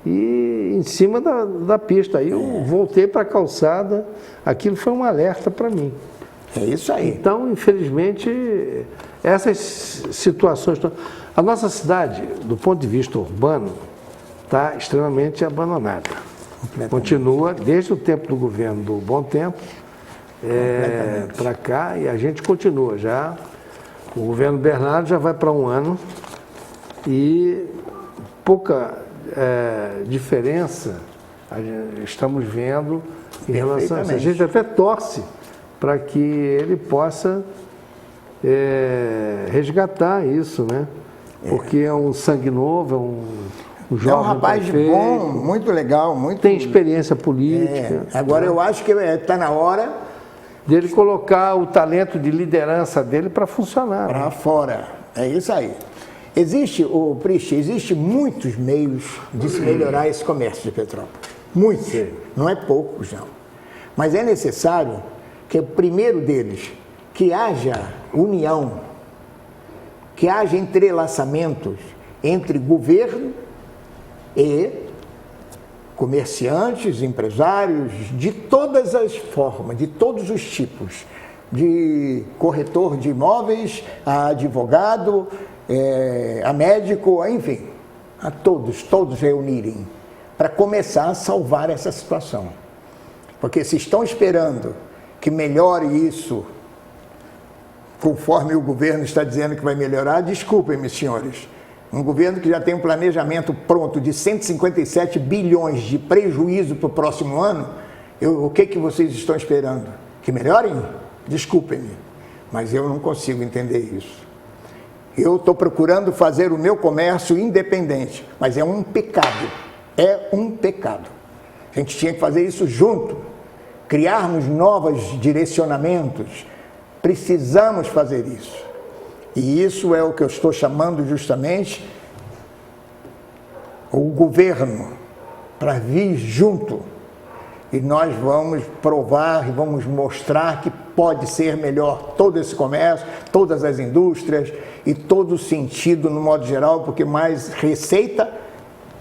e em cima da pista. Aí eu voltei para a calçada, aquilo foi um alerta para mim. É isso aí. Então, infelizmente, essas situações... A nossa cidade, do ponto de vista urbano, está extremamente abandonada. Continua, desde o tempo do governo do Bom Tempo, para cá, e a gente continua já. O governo Bernardo já vai para 1 ano e pouca diferença estamos vendo em relação a isso. A gente até torce para que ele possa resgatar isso, né? Porque é um sangue novo, um jovem. É um rapaz prefeito, bom, muito legal, tem experiência política. Agora eu acho que está na hora dele colocar o talento de liderança dele para funcionar. Para fora. É isso aí. Existe muitos meios de se melhorar esse comércio de Petrópolis. Muitos. Sim. Não é poucos, não. Mas é necessário que o primeiro deles, que haja união, que haja entrelaçamentos entre governo e comerciantes, empresários, de todas as formas, de todos os tipos, de corretor de imóveis, a advogado, a médico, enfim, a todos reunirem para começar a salvar essa situação. Porque se estão esperando que melhore isso, conforme o governo está dizendo que vai melhorar, desculpem-me, senhores, um governo que já tem um planejamento pronto de 157 bilhões de prejuízo para o próximo ano, o que vocês estão esperando? Que melhorem? Desculpem-me, mas eu não consigo entender isso. Eu estou procurando fazer o meu comércio independente, mas é um pecado. É um pecado. A gente tinha que fazer isso junto, criarmos novos direcionamentos. Precisamos fazer isso. E isso é o que eu estou chamando justamente o governo para vir junto e nós vamos provar e vamos mostrar que pode ser melhor todo esse comércio, todas as indústrias e todo o sentido no modo geral, porque mais receita,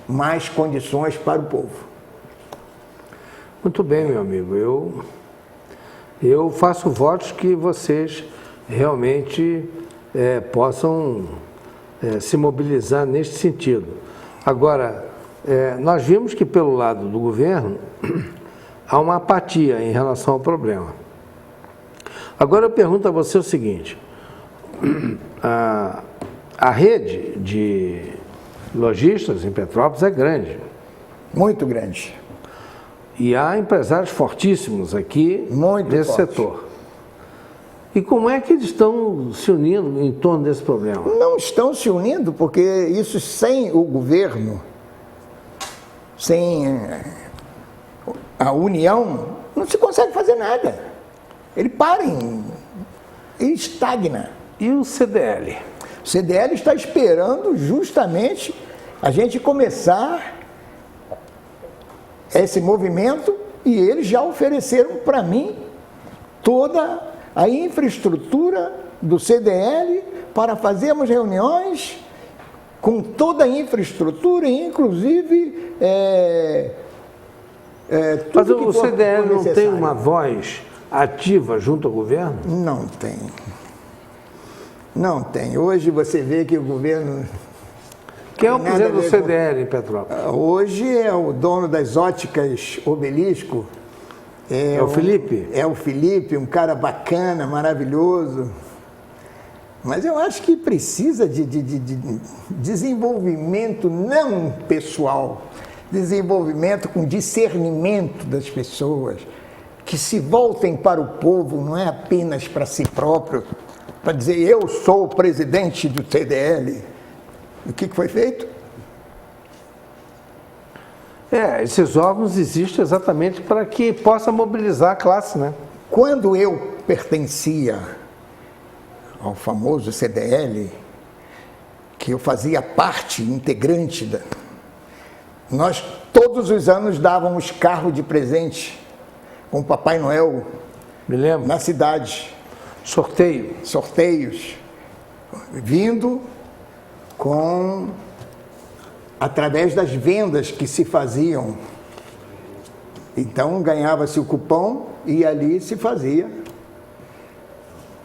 mais condições para o povo. Muito bem, meu amigo. Eu faço votos que vocês realmente possam se mobilizar neste sentido. Agora, nós vimos que pelo lado do governo há uma apatia em relação ao problema. Agora eu pergunto a você o seguinte, a rede de lojistas em Petrópolis é grande. Muito grande. E há empresários fortíssimos aqui nesse setor. E como é que eles estão se unindo em torno desse problema? Não estão se unindo, porque isso sem o governo, sem a união, não se consegue fazer nada. Ele para, ele estagna. E o CDL? O CDL está esperando justamente a gente começar esse movimento e eles já ofereceram para mim toda a infraestrutura do CDL para fazermos reuniões com toda a infraestrutura, inclusive Mas tudo o CDL não tem uma voz ativa junto ao governo? Não tem. Não tem. Hoje você vê que o governo... Quem é o presidente do CDL em Petrópolis? Hoje é o dono das óticas Obelisco. É o Felipe? É o Felipe, um cara bacana, maravilhoso. Mas eu acho que precisa de desenvolvimento não pessoal, desenvolvimento com discernimento das pessoas, que se voltem para o povo, não é apenas para si próprio, para dizer eu sou o presidente do CDL. O que foi feito? Esses órgãos existem exatamente para que possa mobilizar a classe, né? Quando eu pertencia ao famoso CDL, que eu fazia parte integrante nós todos os anos dávamos carro de presente com o Papai Noel. Me lembro. Na cidade. Sorteios. Vindo através das vendas que se faziam. Então ganhava-se o cupom e ali se fazia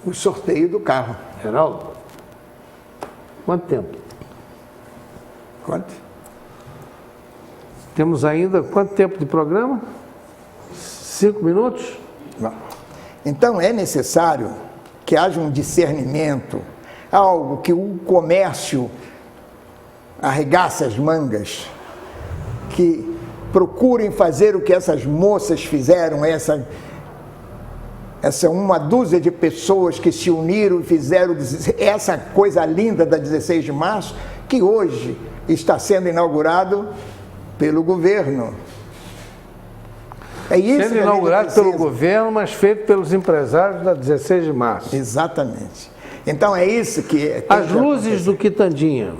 o sorteio do carro. Geraldo, quanto tempo? Quanto? Temos ainda quanto tempo de programa? 5 minutos? Não. Então é necessário que haja um discernimento, algo que o comércio arregace as mangas, que procurem fazer o que essas moças fizeram, essa uma dúzia de pessoas que se uniram e fizeram essa coisa linda da 16 de março, que hoje está sendo inaugurado pelo governo. É isso sendo inaugurado pelo governo, mas feito pelos empresários da 16 de março. Exatamente. Então é isso que... As luzes do Quitandinha.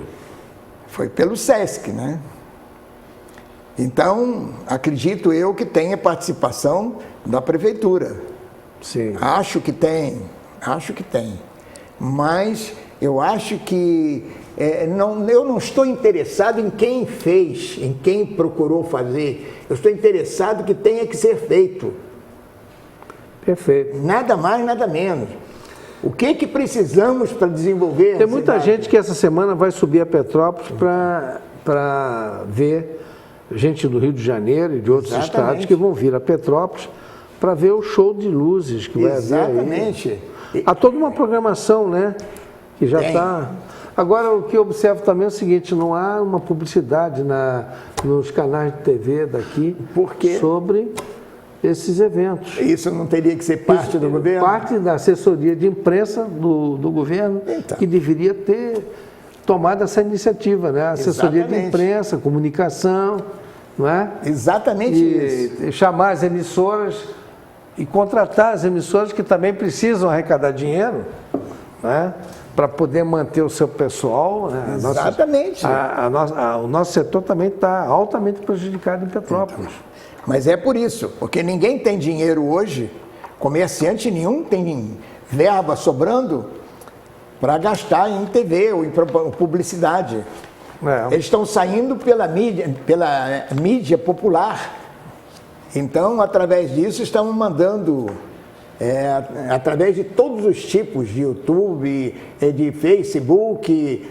Foi pelo SESC, né? Então, acredito eu que tenha participação da prefeitura. Sim. Acho que tem. Mas eu acho que eu não estou interessado em quem fez, em quem procurou fazer. Eu estou interessado que tenha que ser feito. Perfeito. Nada mais, nada menos. O que precisamos para desenvolver? Tem muita gente que essa semana vai subir a Petrópolis para ver gente do Rio de Janeiro e de outros estados que vão vir a Petrópolis para ver o show de luzes que vai haver aí. Exatamente. Há toda uma programação, né? Que já está... Agora, o que eu observo também é o seguinte, não há uma publicidade nos canais de TV daqui sobre esses eventos. Isso não teria que ser parte do governo? Parte da assessoria de imprensa do governo, que deveria ter tomado essa iniciativa, né? Assessoria de imprensa, comunicação, não é? Exatamente isso. E chamar as emissoras e contratar as emissoras que também precisam arrecadar dinheiro, né? Para poder manter o seu pessoal. Né? Exatamente. O nosso setor também está altamente prejudicado em Petrópolis. Então, Mas é por isso, porque ninguém tem dinheiro hoje, comerciante nenhum tem verba sobrando para gastar em TV ou em publicidade. Eles estão saindo pela mídia popular. Então, através disso, estão mandando, através de todos os tipos de YouTube, de Facebook,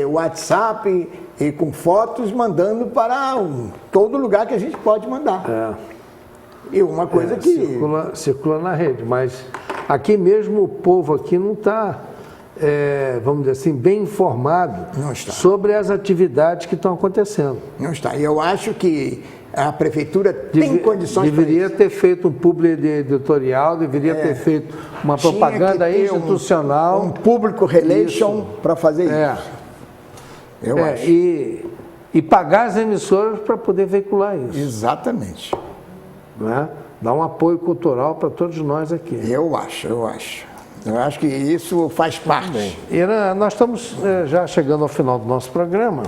WhatsApp, e com fotos, mandando para todo lugar que a gente pode mandar. E uma coisa que... Circula na rede, mas aqui mesmo o povo aqui não está, vamos dizer assim, bem informado sobre as atividades que estão acontecendo. Não está. E eu acho que a prefeitura tem condições deveria ter feito um publi editorial, deveria ter feito uma propaganda institucional. Um público relation para fazer isso. Eu acho. E pagar as emissoras para poder veicular isso. Exatamente. Né? Dar um apoio cultural para todos nós aqui. Eu acho. Eu acho que isso faz parte. Irã, nós estamos já chegando ao final do nosso programa.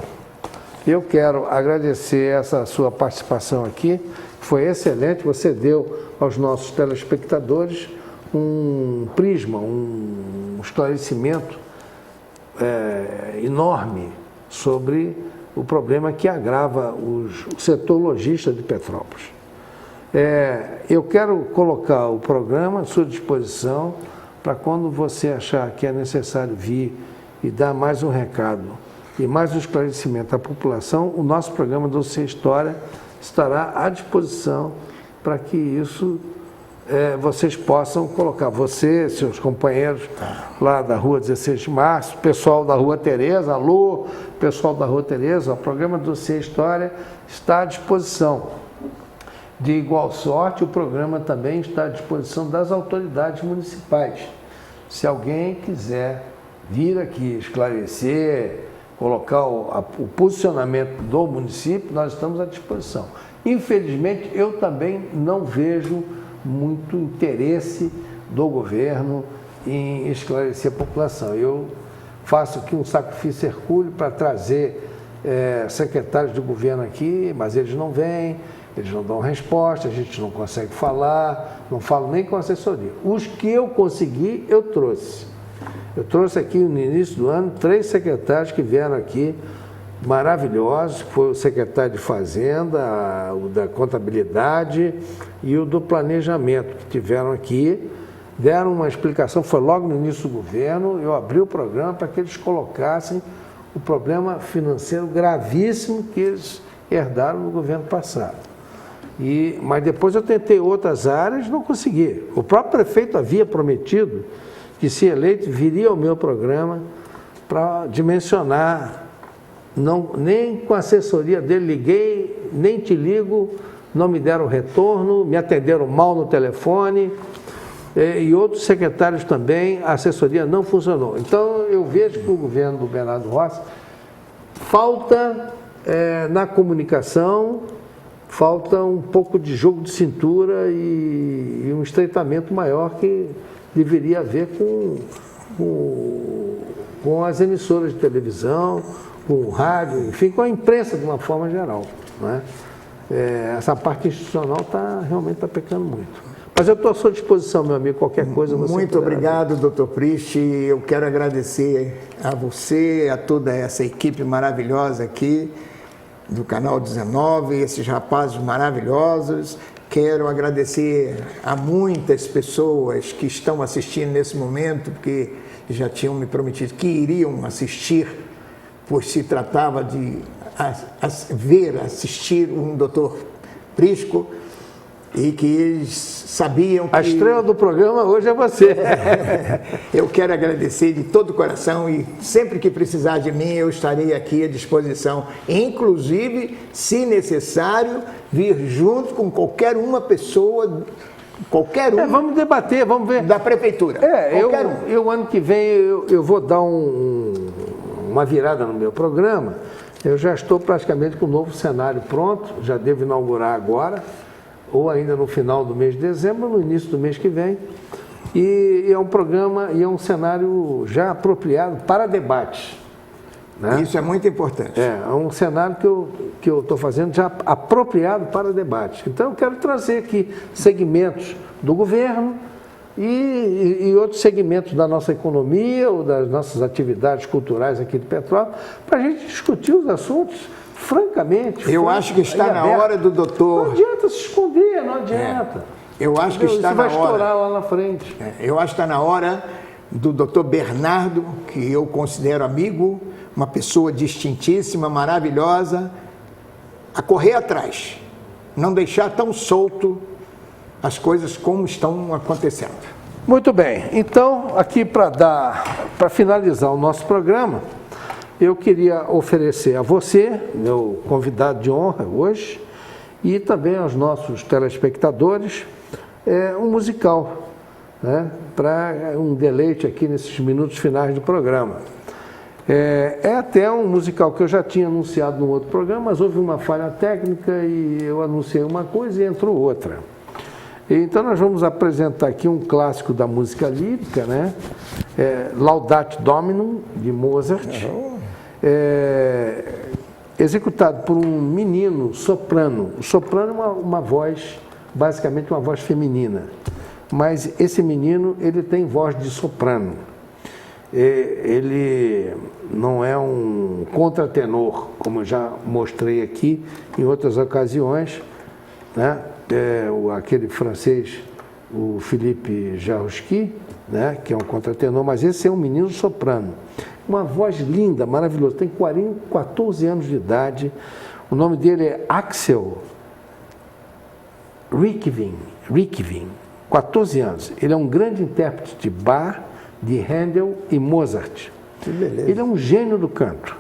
Eu quero agradecer essa sua participação aqui, foi excelente. Você deu aos nossos telespectadores um prisma, um esclarecimento enorme sobre o problema que agrava o setor logístico de Petrópolis. Eu quero colocar o programa à sua disposição para quando você achar que é necessário vir e dar mais um recado e mais um esclarecimento à população, o nosso programa Dossiê História estará à disposição para que isso vocês possam colocar. Você, seus companheiros lá da Rua 16 de Março, pessoal da Rua Tereza, alô, pessoal da Rua Tereza, o programa Dossiê História está à disposição. De igual sorte, o programa também está à disposição das autoridades municipais. Se alguém quiser vir aqui esclarecer, colocar o posicionamento do município, nós estamos à disposição. Infelizmente, eu também não vejo muito interesse do governo em esclarecer a população. Eu faço aqui um sacrifício hercúleo para trazer secretários do governo aqui, mas eles não vêm, eles não dão resposta, a gente não consegue falar, não falo nem com assessoria. Os que eu consegui, eu trouxe. Eu trouxe aqui no início do ano 3 secretários que vieram aqui, maravilhosos, foi o secretário de Fazenda, o da Contabilidade e o do Planejamento, que tiveram aqui, deram uma explicação, foi logo no início do governo, eu abri o programa para que eles colocassem o problema financeiro gravíssimo que eles herdaram no governo passado. Mas depois eu tentei outras áreas, não consegui. O próprio prefeito havia prometido que, se eleito, viria ao meu programa para dimensionar. Não, nem com a assessoria dele liguei, nem te ligo, não me deram retorno, me atenderam mal no telefone, e outros secretários também, a assessoria não funcionou. Então, eu vejo que o governo do Bernardo Rossi falta na comunicação, falta um pouco de jogo de cintura e um estreitamento maior que deveria haver com as emissoras de televisão, com o rádio, enfim, com a imprensa de uma forma geral. Né? Essa parte institucional realmente está pecando muito. Mas eu estou à sua disposição, meu amigo, qualquer coisa você Muito obrigado, doutor Prist. Eu quero agradecer a você, a toda essa equipe maravilhosa aqui do Canal 19, esses rapazes maravilhosos. Quero agradecer a muitas pessoas que estão assistindo nesse momento, porque já tinham me prometido que iriam assistir, pois se tratava de assistir um doutor Prisco, e que eles sabiam que... A estrela do programa hoje é você. Eu quero agradecer de todo o coração e sempre que precisar de mim eu estarei aqui à disposição, inclusive, se necessário, vir junto com qualquer uma pessoa, qualquer um... vamos debater, vamos ver. Da prefeitura. Eu ano que vem eu vou dar uma virada no meu programa. Eu já estou praticamente com o novo cenário pronto, já devo inaugurar agora, ou ainda no final do mês de dezembro, ou no início do mês que vem. E é um programa, e é um cenário já apropriado para debate. né? Isso é muito importante. É um cenário que eu estou fazendo já apropriado para debate. Então, eu quero trazer aqui segmentos do governo e outros segmentos da nossa economia ou das nossas atividades culturais aqui de Petrópolis, para a gente discutir os assuntos francamente. Eu acho que está na hora do doutor... Não adianta se esconder, não adianta. Eu acho que está Isso na vai hora... estourar lá na frente. Eu acho que está na hora do doutor Bernardo, que eu considero amigo, uma pessoa distintíssima, maravilhosa, a correr atrás, não deixar tão solto as coisas como estão acontecendo. Muito bem, então aqui para finalizar o nosso programa, eu queria oferecer a você, meu convidado de honra hoje, e também aos nossos telespectadores, um musical, né, para um deleite aqui nesses minutos finais do programa. É até um musical que eu já tinha anunciado no outro programa, mas houve uma falha técnica e eu anunciei uma coisa e entrou outra. Então nós vamos apresentar aqui um clássico da música lírica, né? Laudate Dominum, de Mozart, executado por um menino soprano. O soprano é uma voz, basicamente uma voz feminina, mas esse menino ele tem voz de soprano. Ele não é um contratenor, como eu já mostrei aqui em outras ocasiões, né? Aquele francês, o Philippe Jarouski, né? Que é um contratenor, mas esse é um menino soprano. Uma voz linda, maravilhosa, tem 14 anos de idade, o nome dele é Axel Rikvin, 14 anos. Ele é um grande intérprete de Bach, de Handel e Mozart. Que beleza. Ele é um gênio do canto.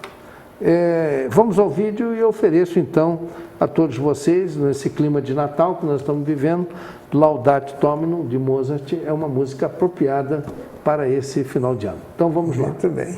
Vamos ao vídeo e eu ofereço então a todos vocês, nesse clima de Natal que nós estamos vivendo, Laudate Dominum, de Mozart, é uma música apropriada para esse final de ano. Então vamos lá. Muito bem.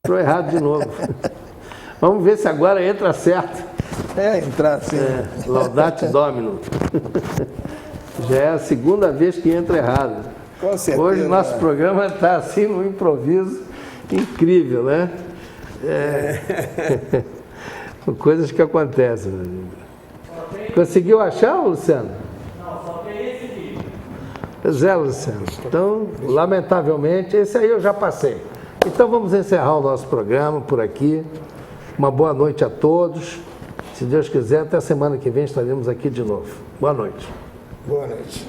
Entrou errado de novo. Vamos ver se agora entra certo. Entrar assim. Laudate Dominum. Já é a segunda vez que entra errado. Com certeza. Hoje nosso programa está assim no improviso incrível, né? Coisas que acontecem. Conseguiu achar, Luciano? Não, só tem esse vídeo. Zé, Luciano. Então, lamentavelmente, esse aí eu já passei. Então vamos encerrar o nosso programa por aqui. Uma boa noite a todos. Se Deus quiser, até a semana que vem estaremos aqui de novo. Boa noite. Boa noite.